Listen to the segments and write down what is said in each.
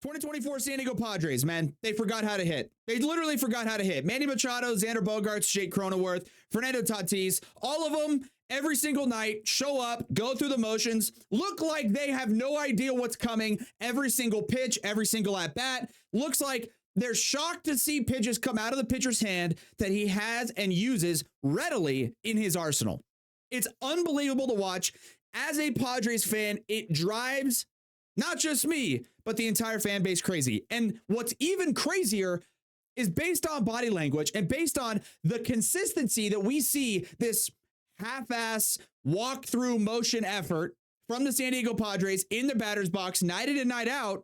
2024 San Diego Padres, man, they forgot how to hit. They literally forgot how to hit. Manny Machado, Xander Bogaerts, Jake Cronenworth, Fernando Tatis, all of them every single night show up, go through the motions, look like they have no idea what's coming every single pitch, every single at bat. Looks like they're shocked to see pitches come out of the pitcher's hand that he has and uses readily in his arsenal. It's unbelievable to watch. As a Padres fan, it drives not just me, but the entire fan base crazy. And what's even crazier is based on body language and based on the consistency that we see this half-ass walk-through motion effort from the San Diego Padres in the batter's box night in and night out.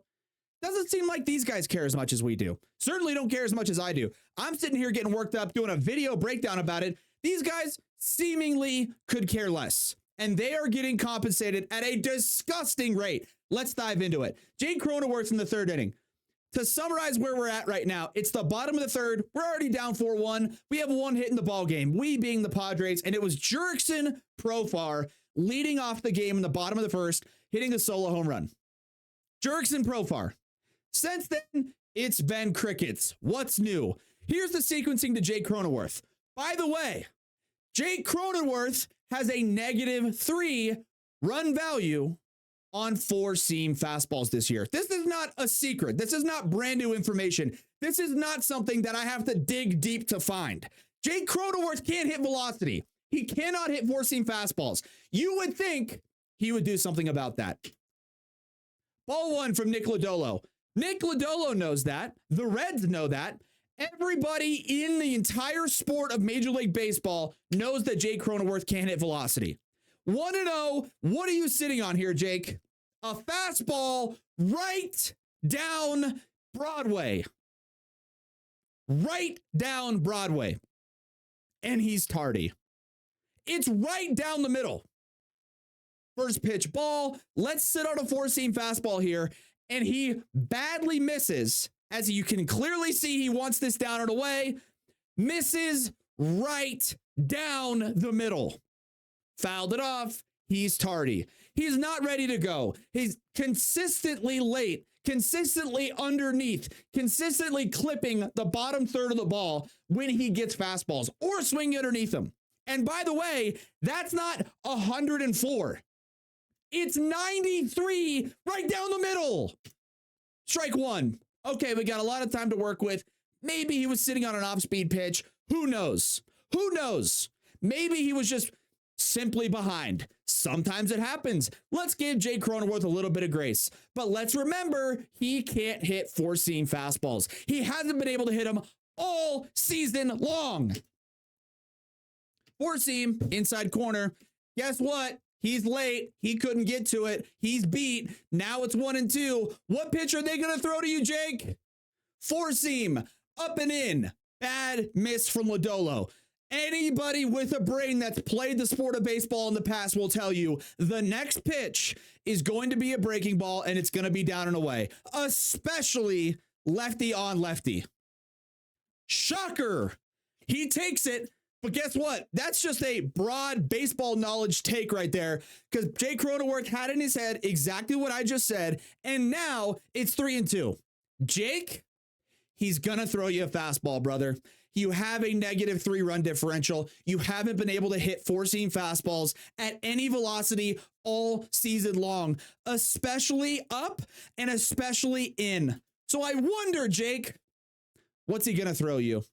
Doesn't seem like these guys care as much as we do. Certainly don't care as much as I do. I'm sitting here getting worked up, doing a video breakdown about it. These guys seemingly could care less. And they are getting compensated at a disgusting rate. Let's dive into it. Jake Cronenworth in the third inning. To summarize where we're at right now, it's the bottom of the third. We're already down 4-1. We have one hit in the ball game, we being the Padres, and it was Jurickson Profar leading off the game in the bottom of the first, hitting a solo home run. Jurickson Profar. Since then, it's been crickets. What's new? Here's the sequencing to Jake Cronenworth. By the way, Jake Cronenworth has a -3 run value on 4-seam fastballs this year. This is not a secret. This is not brand new information. This is not something that I have to dig deep to find. Jake Cronenworth can't hit velocity. He cannot hit 4-seam fastballs. You would think he would do something about that. Ball one from Nick Lodolo. Nick Lodolo knows that. The Reds know that. Everybody in the entire sport of Major League Baseball knows that Jake Cronenworth can't hit velocity. 1-0. What are you sitting on here, Jake? A fastball right down Broadway. Right down Broadway. And he's tardy. It's right down the middle. First pitch ball. Let's sit on a 4-seam fastball here. And he badly misses. As you can clearly see, he wants this down and away. Misses right down the middle. Fouled it off. He's tardy. He's not ready to go. He's consistently late, consistently underneath, consistently clipping the bottom third of the ball when he gets fastballs or swinging underneath them. And by the way, that's not 104. It's 93 right down the middle. Strike one. Okay, we got a lot of time to work with. Maybe he was sitting on an off-speed pitch. Who knows? Who knows? Maybe he was just simply behind. Sometimes it happens. Let's give Jake Cronenworth a little bit of grace. But let's remember, he can't hit 4-seam fastballs. He hasn't been able to hit them all season long. 4-seam, inside corner. Guess what? He's late. He couldn't get to it. He's beat. Now it's 1-2. What pitch are they going to throw to you, Jake? 4-seam, up and in. Bad miss from Lodolo. Anybody with a brain that's played the sport of baseball in the past will tell you the next pitch is going to be a breaking ball and it's going to be down and away, especially lefty on lefty. Shocker. He takes it. But guess what? That's just a broad baseball knowledge take right there, because Jake Cronenworth had in his head exactly what I just said, and now it's 3-2. Jake, he's going to throw you a fastball, brother. You have a -3 run differential. You haven't been able to hit 4-seam fastballs at any velocity all season long, especially up and especially in. So I wonder, Jake, what's he going to throw you?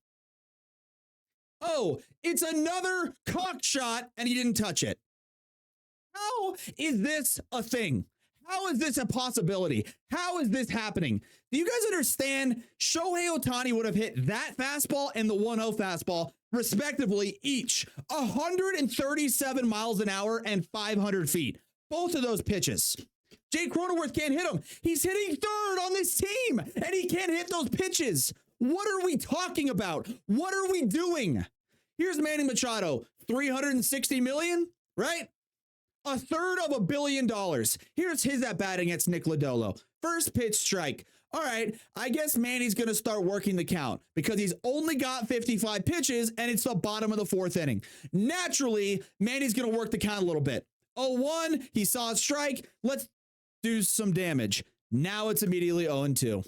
Oh, it's another cock shot, and he didn't touch it. How is this a thing? How is this a possibility? How is this happening? Do you guys understand? Shohei Ohtani would have hit that fastball and the 1-0 fastball, respectively, each 137 miles an hour and 500 feet. Both of those pitches. Jake Cronenworth can't hit them. He's hitting third on this team, and he can't hit those pitches. What are we talking about? What are we doing? Here's Manny Machado, $360 million, right? $350 million. Here's his at bat against Nick Lodolo. First pitch strike. All right, I guess Manny's going to start working the count because he's only got 55 pitches and it's the bottom of the fourth inning. Naturally, Manny's going to work the count a little bit. 0-1, he saw a strike. Let's do some damage. Now it's immediately 0-2.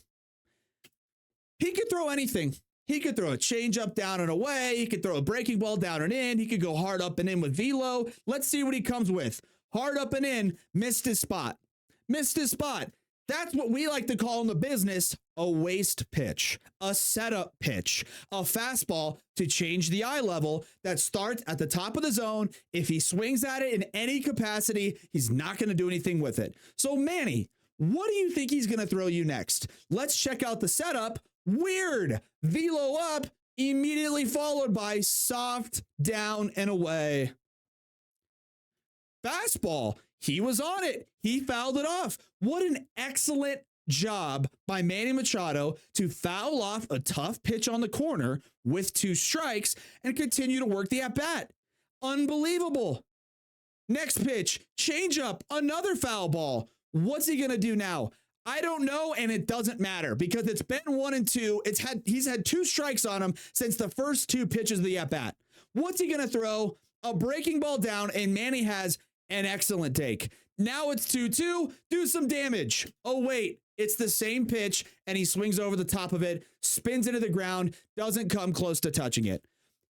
He could throw anything. He could throw a changeup down and away. He could throw a breaking ball down and in. He could go hard up and in with velo. Let's see what he comes with. Hard up and in, missed his spot. Missed his spot. That's what we like to call in the business a waste pitch, a setup pitch, a fastball to change the eye level that starts at the top of the zone. If he swings at it in any capacity, he's not going to do anything with it. So Manny, what do you think he's going to throw you next? Let's check out the setup. Weird. Velo up, immediately followed by soft down and away. Fastball. He was on it. He fouled it off. What an excellent job by Manny Machado to foul off a tough pitch on the corner with 2 strikes and continue to work the at-bat. Unbelievable. Next pitch, changeup, another foul ball. What's he going to do now? I don't know, and it doesn't matter because it's been 1-2. He's had 2 strikes on him since the first 2 pitches of the at-bat. What's he going to throw? A breaking ball down, and Manny has an excellent take. Now it's 2-2. Do some damage. Oh, wait. It's the same pitch, and he swings over the top of it, spins into the ground, doesn't come close to touching it.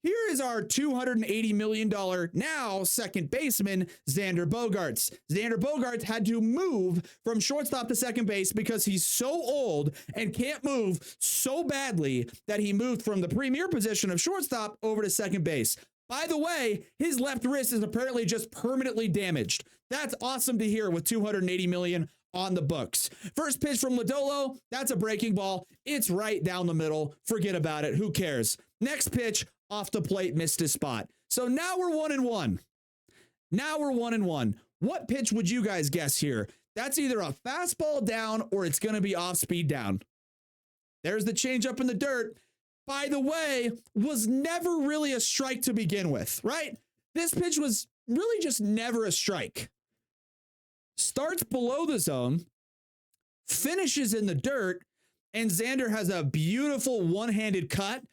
Here is our $280 million now second baseman, Xander Bogaerts. Xander Bogaerts had to move from shortstop to second base because he's so old and can't move so badly that he moved from the premier position of shortstop over to second base. By the way, his left wrist is apparently just permanently damaged. That's awesome to hear with $280 million on the books. First pitch from Lodolo, that's a breaking ball. It's right down the middle. Forget about it. Who cares? Next pitch, off the plate, missed his spot. So now we're 1-1. Now we're 1-1. What pitch would you guys guess here? That's either a fastball down or it's going to be off speed down. There's the changeup in the dirt. By the way, was never really a strike to begin with, right? This pitch was really just never a strike. Starts below the zone, finishes in the dirt, and Xander has a beautiful one-handed cut.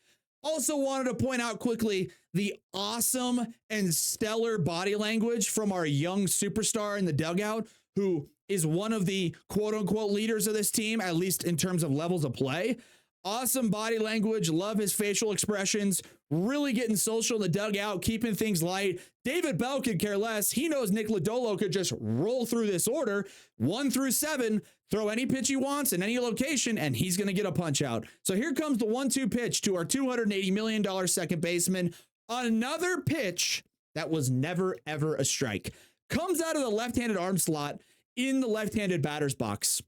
Also wanted to point out quickly the awesome and stellar body language from our young superstar in the dugout, who is one of the quote-unquote leaders of this team, at least in terms of levels of play. Awesome body language. Love his facial expressions. Really getting social in the dugout, keeping things light. David Bell could care less. He knows Nick Lodolo could just roll through this order 1 through 7, throw any pitch he wants in any location, and he's going to get a punch out. So here comes the 1-2 pitch to our $280 million second baseman. Another pitch that was never, ever a strike. Comes out of the left-handed arm slot in the left-handed batter's box.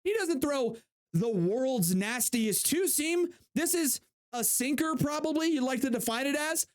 He doesn't throw the world's nastiest two-seam. This is a sinker, probably, you'd like to define it as.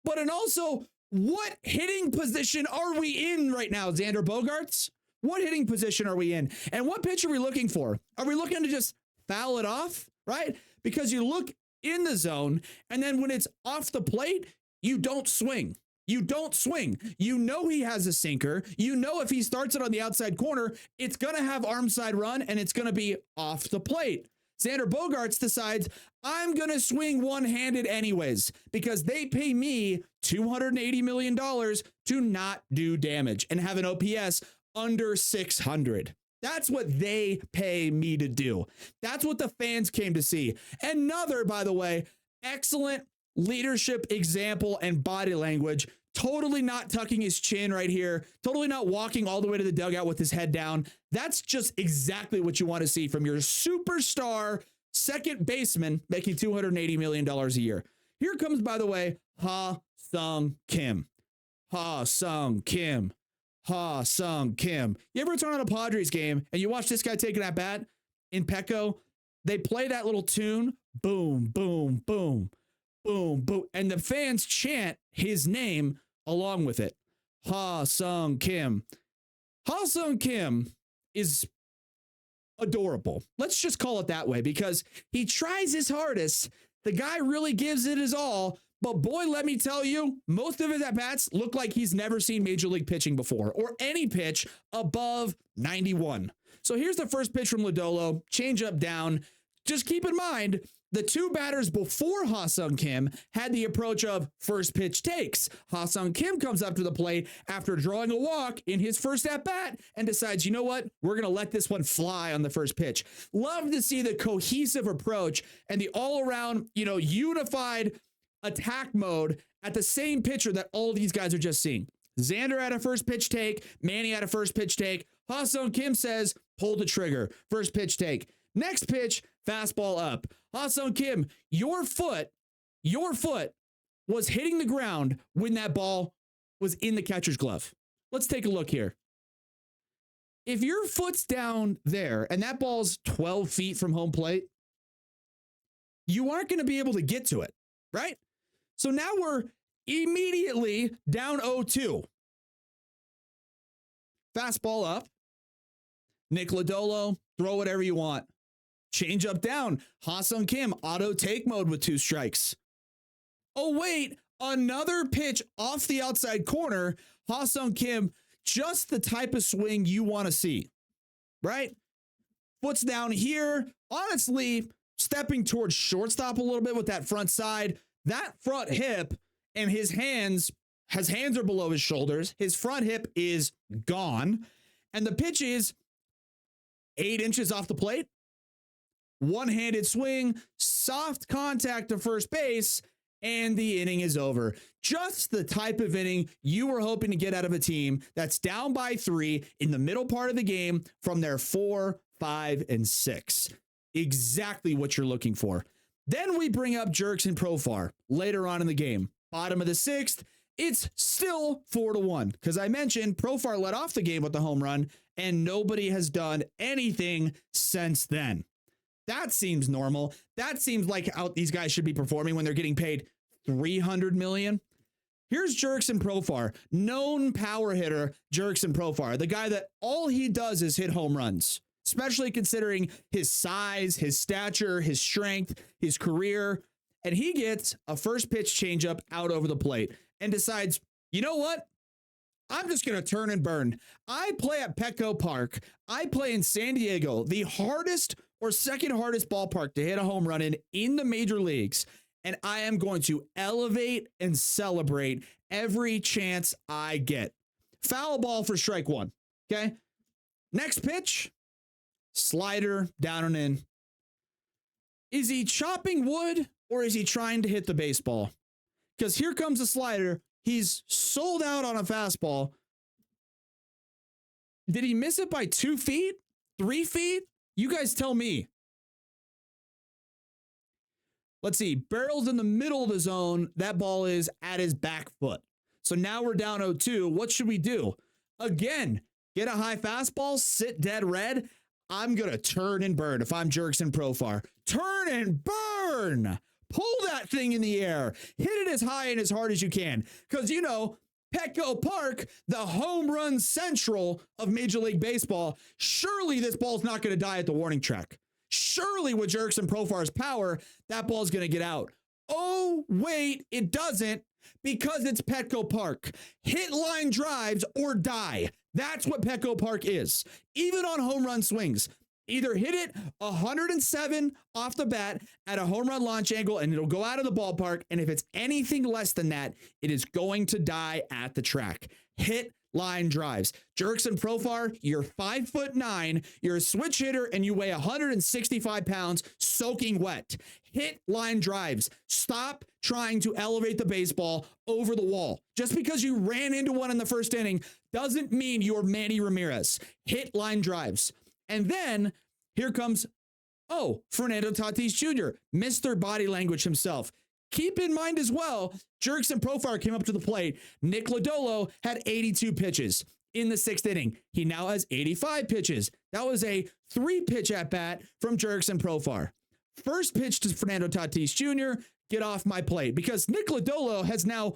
But and also, what hitting position are we in right now, Xander Bogaerts? What hitting position are we in? And what pitch are we looking for? Are we looking to just foul it off, right? Because you look in the zone, and then when it's off the plate, you don't swing. You don't swing. You know he has a sinker. You know if he starts it on the outside corner, it's going to have arm side run and it's going to be off the plate. Xander Bogaerts decides, I'm going to swing one-handed anyways because they pay me $280 million to not do damage and have an OPS under 600. That's what they pay me to do. That's what the fans came to see. Another, by the way, excellent leadership example and body language, totally not tucking his chin right here, totally not walking all the way to the dugout with his head down. That's just exactly what you want to see from your superstar second baseman making $280 million a year. Here comes, by the way, Ha-Sung Kim. Ha-Sung Kim. Ha-Sung Kim. You ever turn on a Padres game and you watch this guy taking that bat in Petco? They play that little tune, boom, boom, boom. Boom, boom. And the fans chant his name along with it. Ha-Sung Kim. Ha-Sung Kim is adorable. Let's just call it that way because he tries his hardest. The guy really gives it his all. But boy, let me tell you, most of his at-bats look like he's never seen Major League pitching before or any pitch above 91. So here's the first pitch from Lodolo. Change up down. Just keep in mind, the two batters before Ha-Seong Kim had the approach of first pitch takes. Ha-Seong Kim comes up to the plate after drawing a walk in his first at-bat and decides, you know what? We're going to let this one fly on the first pitch. Love to see the cohesive approach and the all-around, unified attack mode at the same pitcher that all these guys are just seeing. Xander had a first pitch take. Manny had a first pitch take. Ha-Seong Kim says, pull the trigger. First pitch take. Next pitch, fastball up. Ha-Seong Kim, your foot was hitting the ground when that ball was in the catcher's glove. Let's take a look here. If your foot's down there and that ball's 12 feet from home plate, you aren't going to be able to get to it, right? So now we're immediately down 0-2. Fastball up. Nick Lodolo, throw whatever you want. Change up down. Ha-Seong Kim, auto take mode with 2 strikes. Oh, wait, another pitch off the outside corner. Ha-Seong Kim, just the type of swing you want to see, right? Foot's down here. Honestly, stepping towards shortstop a little bit with that front side. That front hip and his hands are below his shoulders. His front hip is gone. And the pitch is 8 inches off the plate. One-handed swing, soft contact to first base, and the inning is over. Just the type of inning you were hoping to get out of a team that's down by 3 in the middle part of the game from their 4, 5, and 6. Exactly what you're looking for. Then we bring up Jurickson Profar later on in the game. Bottom of the 6th, it's still 4-1 because I mentioned Profar led off the game with the home run, and nobody has done anything since then. That seems normal. That seems like how these guys should be performing when they're getting paid $300 million. Here's Jurickson Profar, known power hitter Jurickson Profar, the guy that all he does is hit home runs, especially considering his size, his stature, his strength, his career. And he gets a first pitch changeup out over the plate and decides, you know what? I'm just going to turn and burn. I play at Petco Park. I play in San Diego, the hardest or second hardest ballpark to hit a home run in the major leagues. And I am going to elevate and celebrate every chance I get. Foul ball for strike 1. Okay. Next pitch, slider down and in. Is he chopping wood or is he trying to hit the baseball? Because here comes a slider. He's sold out on a fastball. Did he miss it by 2 feet? 3 feet? You guys tell me. Let's see. Barrel's in the middle of the zone. That ball is at his back foot. So now we're down 0-2. What should we do? Again, get a high fastball, sit dead red. I'm going to turn and burn if I'm Jurickson Profar. Turn and burn. Pull that thing in the air. Hit it as high and as hard as you can. Because, Petco Park, the home run central of Major League Baseball, surely this ball's not going to die at the warning track. Surely with Jurickson Profar's power, that ball's going to get out. Oh, wait, it doesn't, because it's Petco Park. Hit line drives or die. That's what Petco Park is. Even on home run swings. Either hit it 107 off the bat at a home run launch angle and it'll go out of the ballpark. And if it's anything less than that, it is going to die at the track. Hit line drives. Jurickson Profar, you're 5'9", you're a switch hitter, and you weigh 165 pounds soaking wet. Hit line drives. Stop trying to elevate the baseball over the wall. Just because you ran into one in the first inning doesn't mean you're Manny Ramirez. Hit line drives. And then here comes, Fernando Tatis Jr., Mr. Body Language himself. Keep in mind as well, Jurickson Profar came up to the plate. Nick Lodolo had 82 pitches in the 6th inning. He now has 85 pitches. That was a 3-pitch at bat from Jurickson Profar. First pitch to Fernando Tatis Jr., get off my plate, because Nick Lodolo has now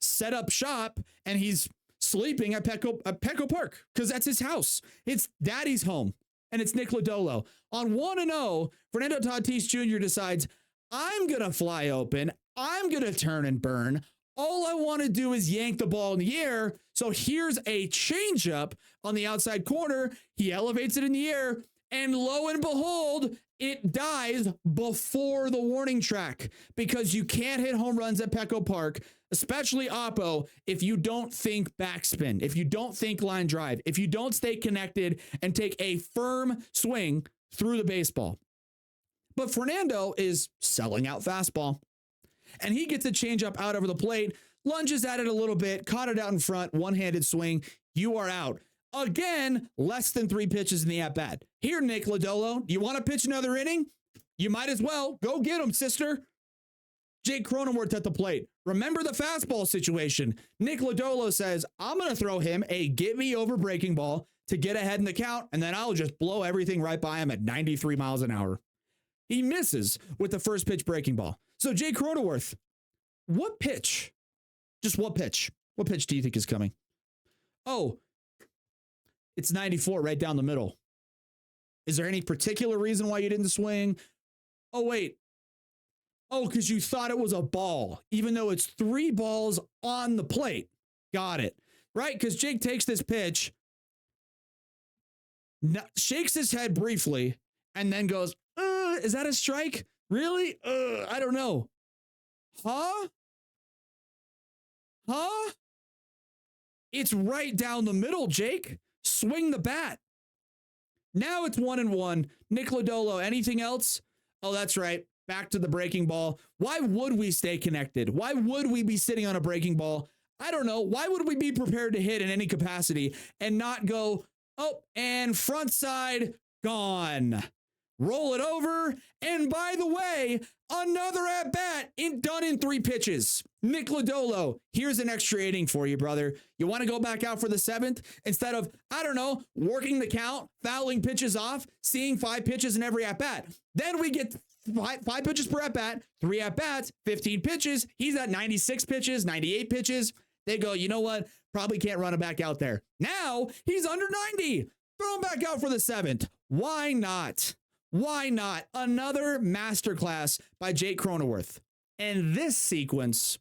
set up shop and he's sleeping at Petco Park because that's his house. It's daddy's home. And it's Nick Lodolo. On 1-0, Fernando Tatis Jr. decides, I'm going to fly open. I'm going to turn and burn. All I want to do is yank the ball in the air. So here's a changeup on the outside corner. He elevates it in the air, And lo and behold, it dies before the warning track because you can't hit home runs at Petco Park, especially Oppo, if you don't think backspin, if you don't think line drive, if you don't stay connected and take a firm swing through the baseball. But Fernando is selling out fastball, and he gets a changeup out over the plate, lunges at it a little bit, caught it out in front, one-handed swing. You are out. Again, less than 3 pitches in the at-bat. Here, Nick Lodolo, you want to pitch another inning? You might as well. Go get him, sister. Jake Cronenworth at the plate. Remember the fastball situation. Nick Lodolo says, I'm going to throw him a get-me-over breaking ball to get ahead in the count, and then I'll just blow everything right by him at 93 miles an hour. He misses with the first pitch breaking ball. So Jake Cronenworth, what pitch? Just what pitch? What pitch do you think is coming? Oh, it's 94 right down the middle. Is there any particular reason why you didn't swing? Oh, wait. Oh, because you thought it was a ball, even though it's 3 balls on the plate. Got it. Right? Because Jake takes this pitch, shakes his head briefly, and then goes, is that a strike? Really? I don't know. Huh? It's right down the middle, Jake. Swing the bat. Now it's 1-1. Nick Lodolo, anything else? Oh, that's right. Back to the breaking ball. Why would we stay connected? Why would we be sitting on a breaking ball? I don't know. Why would we be prepared to hit in any capacity and not go, oh, and front side, gone. Roll it over. And by the way, another at bat done in 3 pitches. Nick Lodolo, here's an extra inning for you, brother. You want to go back out for the 7th instead of, I don't know, working the count, fouling pitches off, seeing 5 pitches in every at bat. Then we get 5 pitches per at bat, 3 at bats, 15 pitches. He's at 96 pitches, 98 pitches. They go, you know what? Probably can't run him back out there. Now he's under 90. Throw him back out for the 7th. Why not? Why not? Another masterclass by Jake Cronenworth. And this sequence,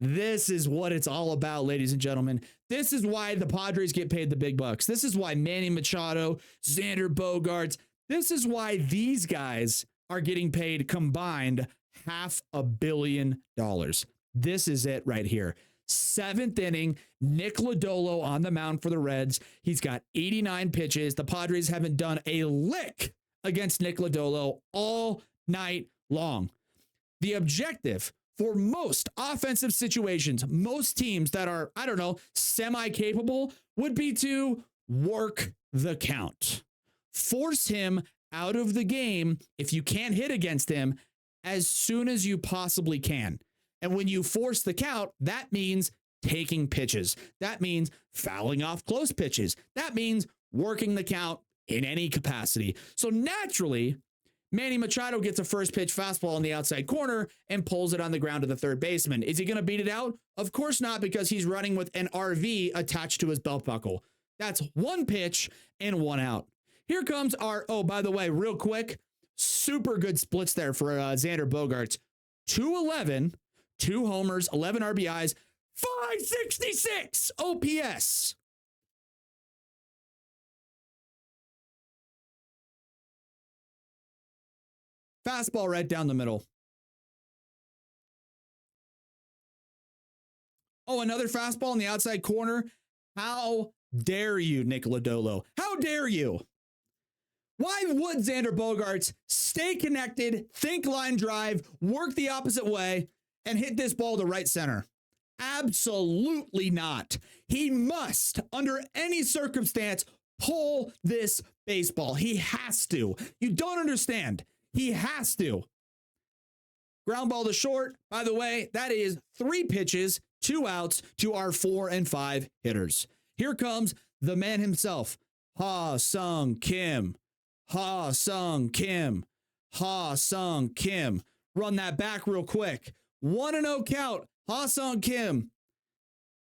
this is what it's all about, ladies and gentlemen. This is why the Padres get paid the big bucks. This is why Manny Machado, Xander Bogaerts, this is why these guys are getting paid combined $500 million. This is it right here. 7th inning, Nick Lodolo on the mound for the Reds. He's got 89 pitches. The Padres haven't done a lick against Nick Lodolo all night long. The objective for most offensive situations, most teams that are, I don't know, semi-capable, would be to work the count. Force him out of the game if you can't hit against him as soon as you possibly can. And when you force the count, that means taking pitches. That means fouling off close pitches. That means working the count in any capacity. So naturally, Manny Machado gets a first pitch fastball in the outside corner and pulls it on the ground to the third baseman. Is he going to beat it out? Of course not, because he's running with an RV attached to his belt buckle. That's 1 pitch and 1 out. Here comes our, oh, by the way, real quick, super good splits there for Xander Bogaerts. 211. 2 homers, 11 RBIs, 566 OPS. Fastball right down the middle. Oh, another fastball in the outside corner. How dare you, Nick Lodolo? How dare you? Why would Xander Bogaerts stay connected, think line drive, work the opposite way, and hit this ball to right center? Absolutely not. He must, under any circumstance, pull this baseball. He has to. You don't understand. He has to. Ground ball to short. By the way, that is 3 pitches, 2 outs to our 4 and 5 hitters. Here comes the man himself, Ha-Sung Kim. Ha-Sung Kim. Ha-Sung Kim. Run that back real quick. 1-0 count. Ha-Sung Kim.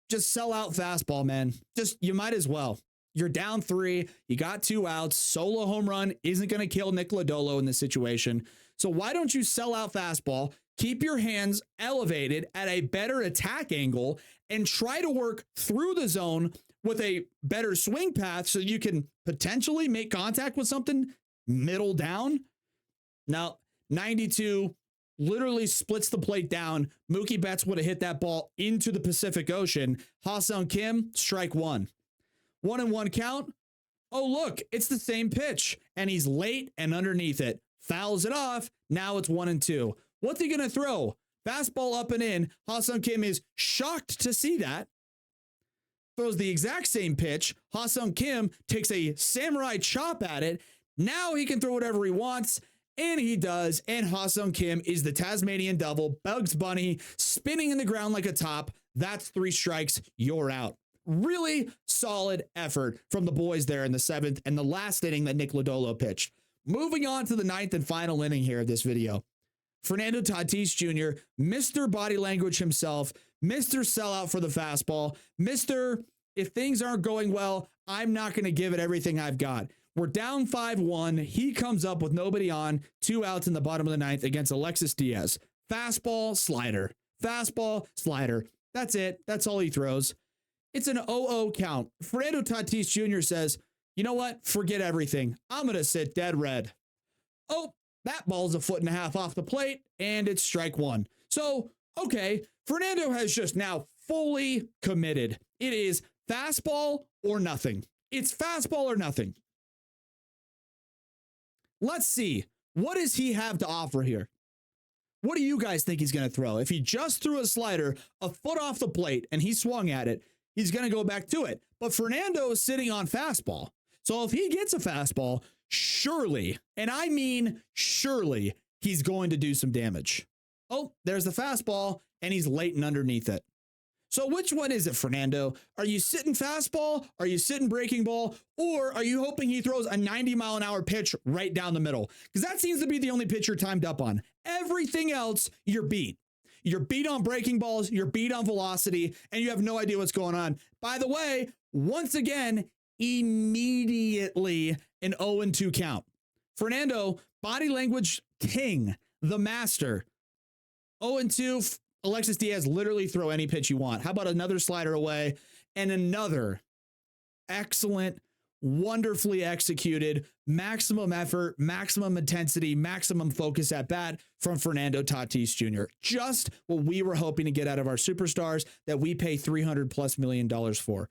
Just sell out fastball, man. You might as well. You're down 3. You got 2 outs. Solo home run isn't going to kill Nick Lodolo in this situation. So why don't you sell out fastball, keep your hands elevated at a better attack angle, and try to work through the zone with a better swing path so you can potentially make contact with something middle down. Now, 92 literally splits the plate down. Mookie Betts would have hit that ball into the Pacific Ocean. Ha-Seong Kim, strike one. 1-1 count. Oh, look, it's the same pitch. And he's late and underneath it. Fouls it off. Now it's 1-2. What's he going to throw? Fastball up and in. Ha-Seong Kim is shocked to see that. Throws the exact same pitch. Ha-Seong Kim takes a samurai chop at it. Now he can throw whatever he wants. And he does. And Ha-Seong Kim is the Tasmanian Devil. Bugs Bunny spinning in the ground like a top. That's 3 strikes. You're out. Really solid effort from the boys there in the 7th and the last inning that Nick Lodolo pitched. Moving on to the 9th and final inning here of this video. Fernando Tatis Jr., Mr. Body Language himself, Mr. Sellout for the fastball, Mr. If things aren't going well, I'm not going to give it everything I've got. We're down 5-1. He comes up with nobody on, 2 outs in the bottom of the 9th against Alexis Diaz. Fastball, slider. Fastball, slider. That's it. That's all he throws. It's an 0-0 count. Fernando Tatis Jr. says, you know what? Forget everything. I'm going to sit dead red. Oh, that ball's 1.5 feet off the plate, and it's strike one. So, okay, Fernando has just now fully committed. It is fastball or nothing. It's fastball or nothing. Let's see. What does he have to offer here? What do you guys think he's going to throw? If he just threw a slider 1 foot off the plate and he swung at it, he's going to go back to it. But Fernando is sitting on fastball. So if he gets a fastball, surely, and I mean surely, he's going to do some damage. Oh, there's the fastball, and he's late and underneath it. So which one is it, Fernando? Are you sitting fastball? Are you sitting breaking ball? Or are you hoping he throws a 90-mile-an-hour pitch right down the middle? Because that seems to be the only pitch you're timed up on. Everything else, you're beat. You're beat on breaking balls, you're beat on velocity, and you have no idea what's going on. By the way, once again, immediately an 0-2 count. Fernando, body language king, the master. 0-2, Alexis Diaz, literally throw any pitch you want. How about another slider away and another excellent, wonderfully executed, maximum effort, maximum intensity, maximum focus at bat from Fernando Tatis Jr. Just what we were hoping to get out of our superstars that we pay $300+ million for.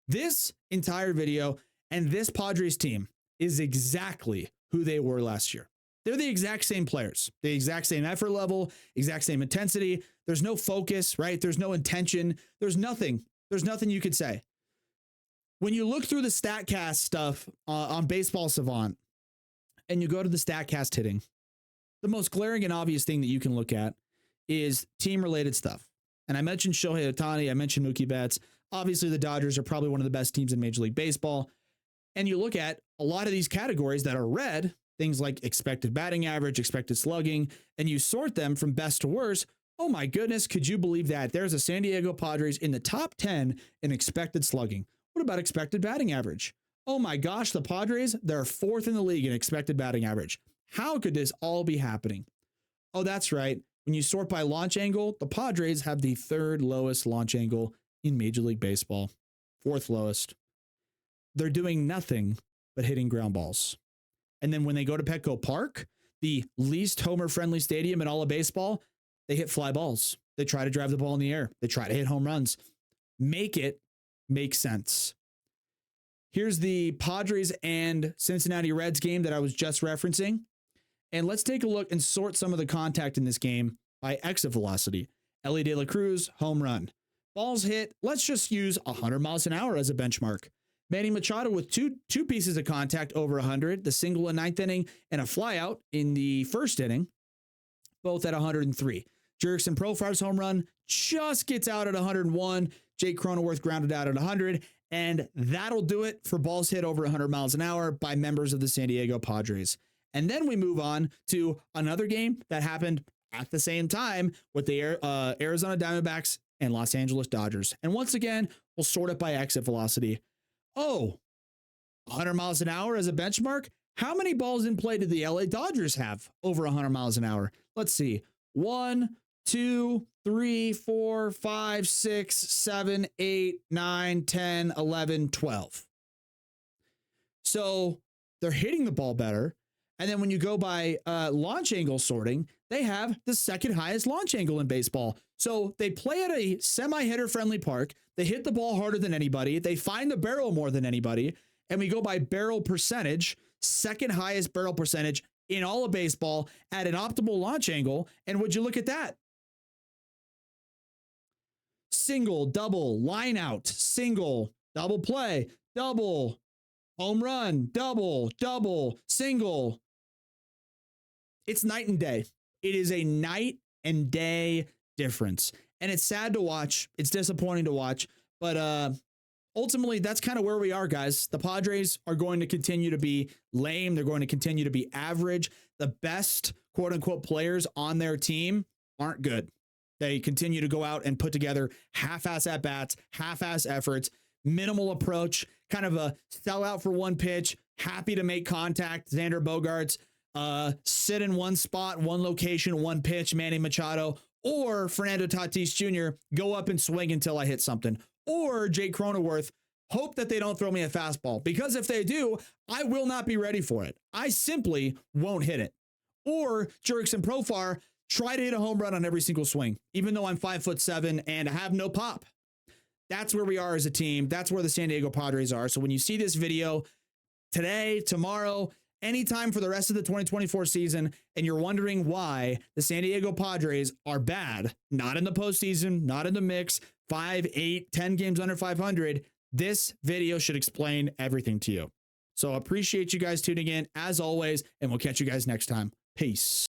This entire video and this Padres team is exactly who they were last year. They're the exact same players, the exact same effort level, exact same intensity. There's no focus, right? There's no intention. There's nothing. There's nothing you could say. When you look through the StatCast stuff on Baseball Savant and you go to the StatCast hitting, the most glaring and obvious thing that you can look at is team-related stuff. And I mentioned Shohei Ohtani. I mentioned Mookie Betts. Obviously, the Dodgers are probably one of the best teams in Major League Baseball. And you look at a lot of these categories that are red, things like expected batting average, expected slugging, and you sort them from best to worst. Oh my goodness, could you believe that? There's a San Diego Padres in the top 10 in expected slugging. What about expected batting average? Oh my gosh, the Padres, they're 4th in the league in expected batting average. How could this all be happening? Oh, that's right. When you sort by launch angle, the Padres have the 3rd lowest launch angle in Major League Baseball. 4th lowest. They're doing nothing but hitting ground balls. And then when they go to Petco Park, the least homer-friendly stadium in all of baseball, they hit fly balls. They try to drive the ball in the air. They try to hit home runs. Make it make sense. Here's the Padres and Cincinnati Reds game that I was just referencing. And let's take a look and sort some of the contact in this game by exit velocity. Elly De La Cruz, home run. Balls hit, let's just use 100 miles an hour as a benchmark. Manny Machado with two pieces of contact over 100, the single in 9th inning and a flyout in the 1st inning, both at 103. Jurickson Profar's home run just gets out at 101. Jake Cronenworth grounded out at 100. And that'll do it for balls hit over 100 miles an hour by members of the San Diego Padres. And then we move on to another game that happened at the same time with the Arizona Diamondbacks and Los Angeles Dodgers. And once again, we'll sort it by exit velocity. Oh, 100 miles an hour as a benchmark? How many balls in play did the LA Dodgers have over 100 miles an hour? Let's see. 1, 2, 3, 4, 5, 6, 7, 8, 9, 10, 11, 12. So they're hitting the ball better. And then when you go by launch angle sorting, they have the second highest launch angle in baseball. So they play at a semi-hitter friendly park. They hit the ball harder than anybody. They find the barrel more than anybody. And we go by barrel percentage, second highest barrel percentage in all of baseball at an optimal launch angle. And would you look at that? Single, double, line out, single, double play, double, home run, double, double, single. It's night and day. It is a night and day difference. And it's sad to watch. It's disappointing to watch. But ultimately, that's kind of where we are, guys. The Padres are going to continue to be lame. They're going to continue to be average. The best, quote unquote, players on their team aren't good. They continue to go out and put together half-ass at-bats, half-ass efforts, minimal approach, kind of a sell out for one pitch, happy to make contact. Xander Bogaerts, sit in one spot, one location, one pitch, Manny Machado, or Fernando Tatis Jr., go up and swing until I hit something. Or Jake Cronenworth, hope that they don't throw me a fastball, because if they do, I will not be ready for it. I simply won't hit it. Or Jurickson Profar, try to hit a home run on every single swing, even though I'm 5'7" and I have no pop. That's where we are as a team. That's where the San Diego Padres are. So when you see this video today, tomorrow, anytime for the rest of the 2024 season, and you're wondering why the San Diego Padres are bad, not in the postseason, not in the mix, 5, 8, 10 games under 500, this video should explain everything to you. So appreciate you guys tuning in as always, and we'll catch you guys next time. Peace.